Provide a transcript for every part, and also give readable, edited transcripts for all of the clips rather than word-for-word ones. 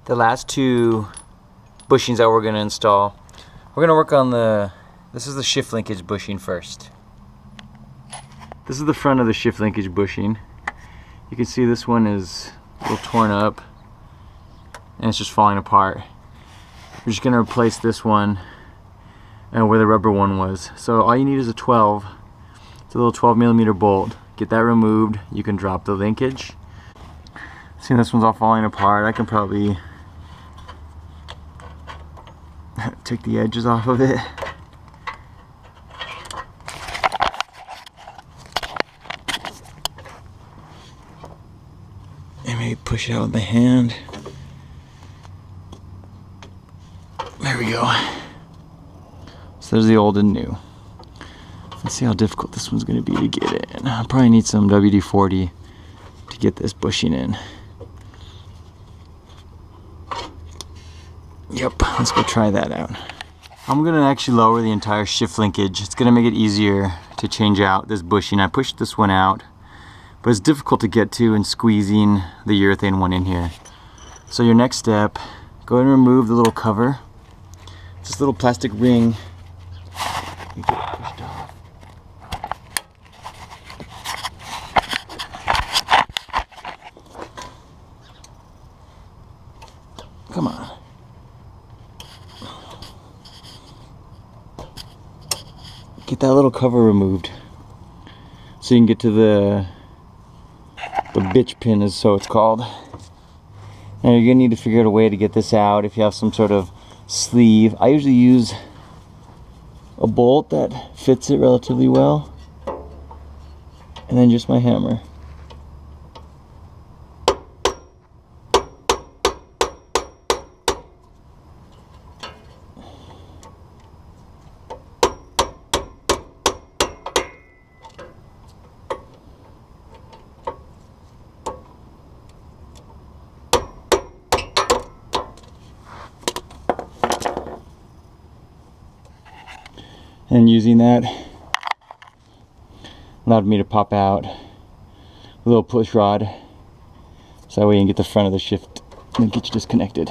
the last two bushings that we're going to install. We're going to work on this is the shift linkage bushing first. This is the front of the shift linkage bushing. You can see this one is a little torn up and it's just falling apart. We're just going to replace this one where the rubber one was. So all you need is a 12. It's a little 12mm bolt. Get that removed. You can drop the linkage. See, this one's all falling apart. I can probably take the edges off of it. And maybe push it out with my hand. There we go. So there's the old and new. Let's see how difficult this one's going to be to get in. I'll probably need some WD-40 to get this bushing in. Yep, let's go try that out. I'm going to actually lower the entire shift linkage. It's going to make it easier to change out this bushing. I pushed this one out, but it's difficult to get to and squeezing the urethane one in here. So your next step, go ahead and remove the little cover. It's this little plastic ring. You get it pushed off. Come on. Get that little cover removed so you can get to the bitch pin, is so it's called. Now you're gonna need to figure out a way to get this out. If you have some sort of sleeve, I usually use a bolt that fits it relatively well, and then just my hammer. And using that allowed me to pop out a little push rod, so that way you can get the front of the shift linkage disconnected.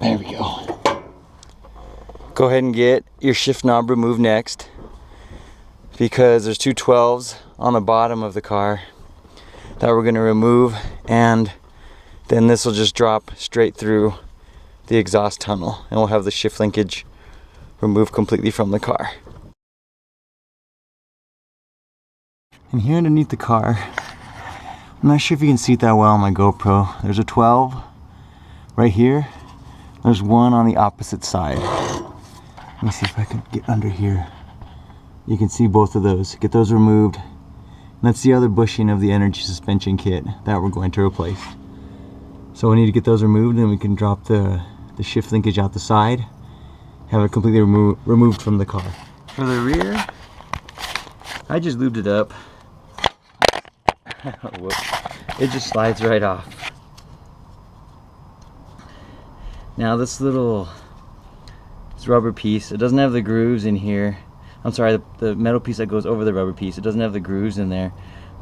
There we go. Go ahead and get your shift knob removed next, because there's two 12s on the bottom of the car that we're going to remove, and then this will just drop straight through the exhaust tunnel, and we'll have the shift linkage removed completely from the car. And here underneath the car, I'm not sure if you can see it that well on my GoPro, there's a 12 right here. There's one on the opposite side. Let me see if I can get under here. You can see both of those. Get those removed. And that's the other bushing of the energy suspension kit that we're going to replace. So we need to get those removed, and we can drop the shift linkage out the side. Have it completely removed from the car. For the rear, I just lubed it up. Whoops. It just slides right off. Now this rubber piece, it doesn't have the grooves in here. I'm sorry, the metal piece that goes over the rubber piece, it doesn't have the grooves in there,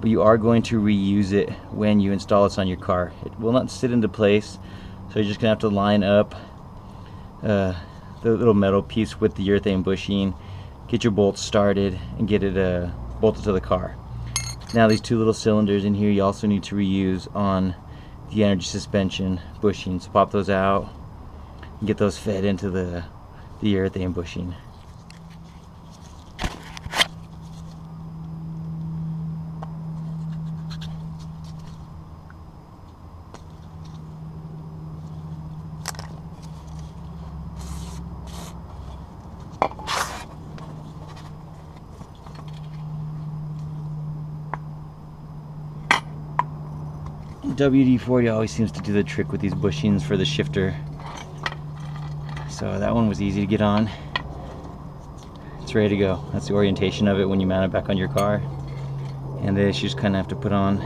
but you are going to reuse it when you install this on your car. It will not sit into place, so you're just gonna have to line up the little metal piece with the urethane bushing, get your bolts started, and get it bolted to the car. Now these two little cylinders in here you also need to reuse on the energy suspension bushing. So pop those out and get those fed into the urethane bushing. WD-40 always seems to do the trick with these bushings for the shifter. So that one was easy to get on. It's ready to go. That's the orientation of it when you mount it back on your car. And this you just kind of have to put on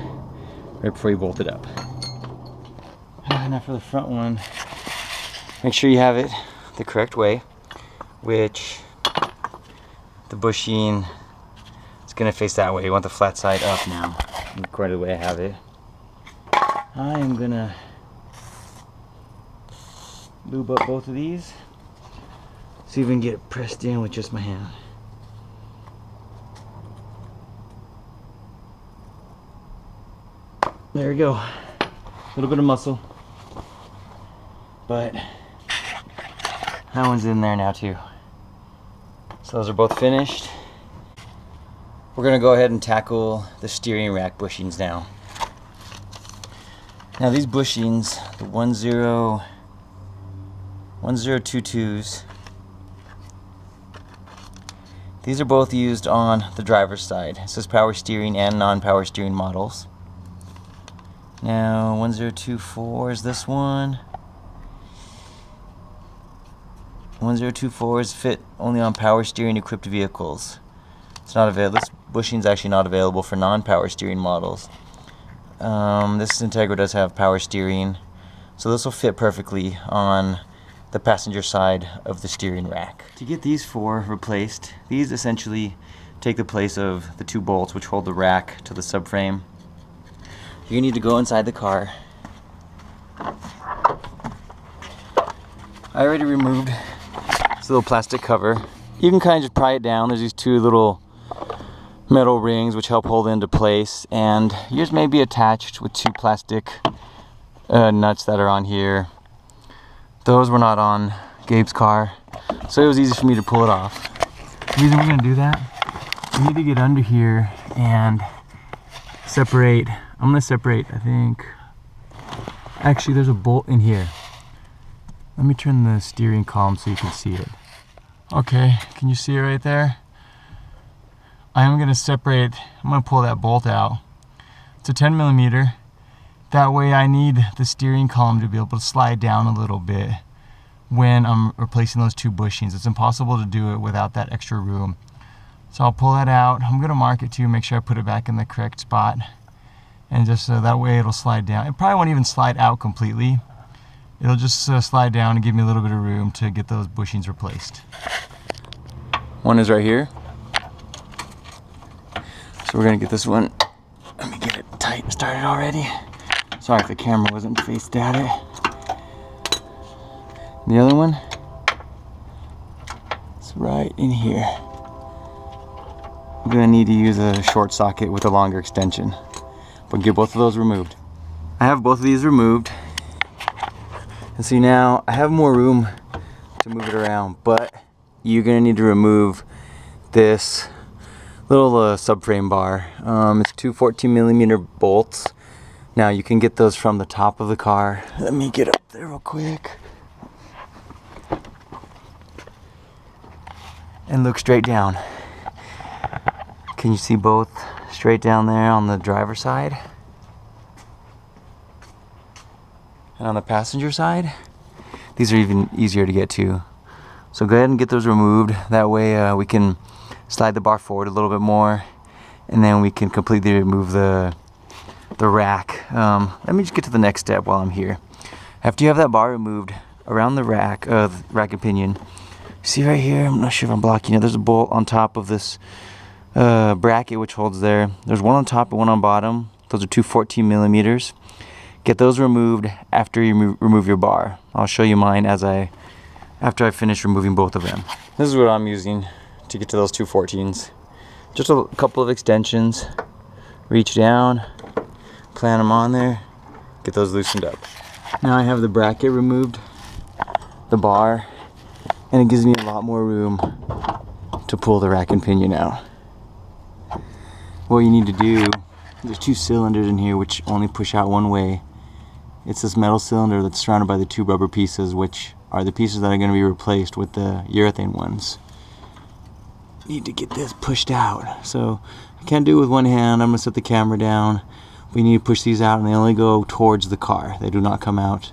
right before you bolt it up. Now for the front one, make sure you have it the correct way, which the bushing is going to face that way. You want the flat side up now, according to the way I have it. I am gonna lube up both of these. See if we can get it pressed in with just my hand. There we go. A little bit of muscle. But that one's in there now too. So those are both finished. We're gonna go ahead and tackle the steering rack bushings now. Now these bushings, the 1022s, these are both used on the driver's side. It says power steering and non-power steering models. Now 1024 is this one. 1024 is fit only on power steering equipped vehicles. It's not available. This bushing is actually not available for non-power steering models. This Integra does have power steering, so this will fit perfectly on the passenger side of the steering rack. To get these four replaced, these essentially take the place of the two bolts which hold the rack to the subframe. You need to go inside the car. I already removed this little plastic cover. You can kind of just pry it down. There's these two little metal rings which help hold it into place, and yours may be attached with two plastic nuts that are on here. Those were not on Gabe's car, so it was easy for me to pull it off. The reason we're going to do that, we need to get under here and separate. I'm going to separate, I think, actually there's a bolt in here. Let me turn the steering column so you can see it. Okay, can you see it right there? I am going to separate, I'm going to pull that bolt out. It's a 10 millimeter. That way I need the steering column to be able to slide down a little bit when I'm replacing those two bushings. It's impossible to do it without that extra room. So I'll pull that out. I'm going to mark it too, make sure I put it back in the correct spot. And just so that way it'll slide down. It probably won't even slide out completely. It'll just slide down and give me a little bit of room to get those bushings replaced. One is right here. So we're gonna get this one. Let me get it tight, started already. Sorry if the camera wasn't faced at it. The other one, it's right in here. I'm gonna need to use a short socket with a longer extension. But get both of those removed. I have both of these removed. And see now, I have more room to move it around, but you're gonna need to remove this little subframe bar. It's two 14 millimeter bolts. Now you can get those from the top of the car. Let me get up there real quick. And look straight down. Can you see both straight down there on the driver's side? And on the passenger side? These are even easier to get to. So go ahead and get those removed. That way we can slide the bar forward a little bit more, and then we can completely remove the rack. Let me just get to the next step while I'm here. After you have that bar removed around the rack and pinion, see right here, I'm not sure if I'm blocking it, there's a bolt on top of this bracket which holds there. There's one on top and one on bottom. Those are two 14 millimeters. Get those removed after you remove your bar. I'll show you mine after I finish removing both of them. This is what I'm using to get to those two 14s. Just a couple of extensions. Reach down, plant them on there, get those loosened up. Now I have the bracket removed, the bar, and it gives me a lot more room to pull the rack and pinion out. What you need to do, there's two cylinders in here which only push out one way. It's this metal cylinder that's surrounded by the two rubber pieces, which are the pieces that are going to be replaced with the urethane ones. Need to get this pushed out. So I can't do it with one hand. I'm going to set the camera down. We need to push these out, and they only go towards the car. They do not come out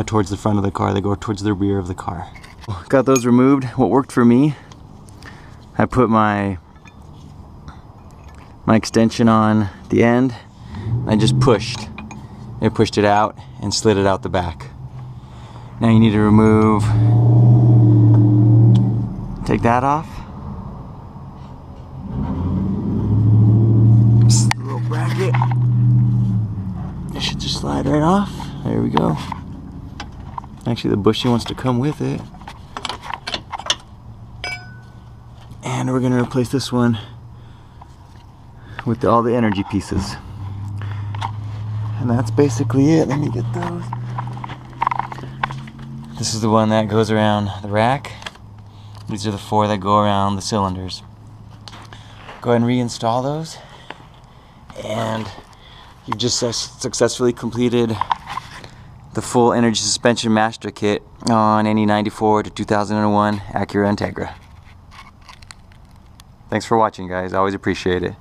towards the front of the car. They go towards the rear of the car. Got those removed. What worked for me, I put my extension on the end. I just pushed. It pushed it out and slid it out the back. Now you need to remove, take that off. This little bracket. It should just slide right off. There we go. Actually, the bushing wants to come with it. And we're gonna replace this one with all the energy pieces. And that's basically it. Let me get those. This is the one that goes around the rack. These are the 4 that go around the cylinders. Go ahead and reinstall those. And you've just successfully completed the full energy suspension master kit on any 94 to 2001 Acura Integra. Thanks for watching, guys. I always appreciate it.